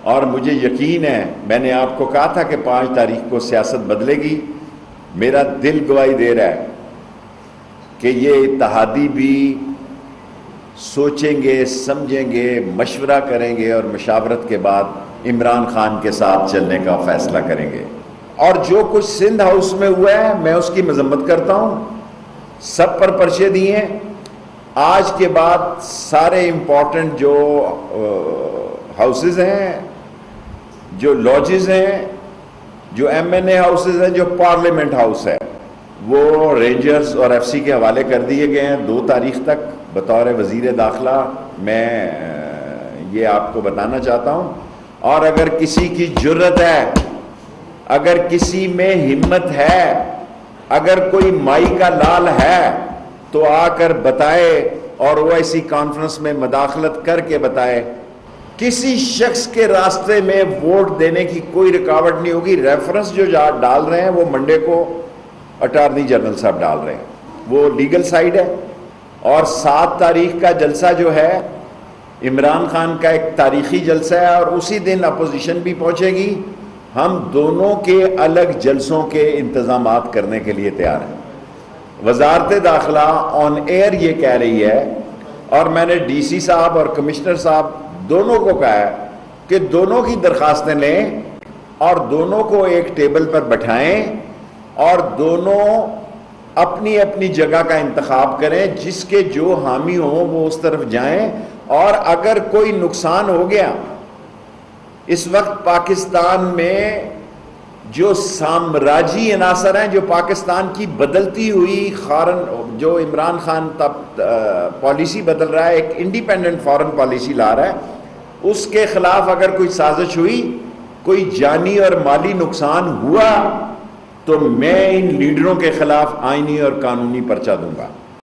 اور مجھے یقین ہے، میں نے آپ کو کہا تھا کہ 5 تاریخ کو سیاست بدلے گی، میرا دل گواہی دے رہا ہے کہ یہ اتحادی بھی سوچیں گے، سمجھیں گے، مشورہ کریں گے اور مشاورت کے بعد عمران خان کے ساتھ چلنے کا فیصلہ کریں گے۔ اور جو کچھ سندھ ہاؤس میں ہوا ہے میں اس کی مذمت کرتا ہوں، سب پر پرچے دیے ہیں۔ آج کے بعد سارے امپورٹنٹ جو ہاؤسز ہیں، جو لاجز ہیں، جو ایم این اے ہاؤسز ہیں، جو پارلیمنٹ ہاؤس ہے، وہ رینجرز اور ایف سی کے حوالے کر دیے گئے ہیں 2 تاریخ تک۔ بطور وزیر داخلہ میں یہ آپ کو بتانا چاہتا ہوں، اور اگر کسی کی جرت ہے، اگر کسی میں ہمت ہے، اگر کوئی مائی کا لال ہے تو آ کر بتائے اور وہ ایسی کانفرنس میں مداخلت کر کے بتائے۔ کسی شخص کے راستے میں ووٹ دینے کی کوئی رکاوٹ نہیں ہوگی۔ ریفرنس جو ڈال رہے ہیں وہ منڈے کو اٹارنی جنرل صاحب ڈال رہے ہیں، وہ لیگل سائیڈ ہے۔ اور 7 تاریخ کا جلسہ جو ہے عمران خان کا ایک تاریخی جلسہ ہے، اور اسی دن اپوزیشن بھی پہنچے گی۔ ہم دونوں کے الگ جلسوں کے انتظامات کرنے کے لیے تیار ہیں۔ وزارت داخلہ آن ایئر یہ کہہ رہی ہے، اور میں نے ڈی سی صاحب اور کمشنر صاحب دونوں کو کہا ہے کہ دونوں کی درخواستیں لیں اور دونوں کو ایک ٹیبل پر بٹھائیں اور دونوں اپنی اپنی جگہ کا انتخاب کریں، جس کے جو حامی ہوں وہ اس طرف جائیں۔ اور اگر کوئی نقصان ہو گیا، اس وقت پاکستان میں جو سامراجی عناصر ہیں، جو پاکستان کی بدلتی ہوئی جو عمران خان پالیسی بدل رہا ہے، ایک انڈیپینڈنٹ فارن پالیسی لا رہا ہے، اس کے خلاف اگر کوئی سازش ہوئی، کوئی جانی اور مالی نقصان ہوا، تو میں ان لیڈروں کے خلاف آئینی اور قانونی پرچہ دوں گا۔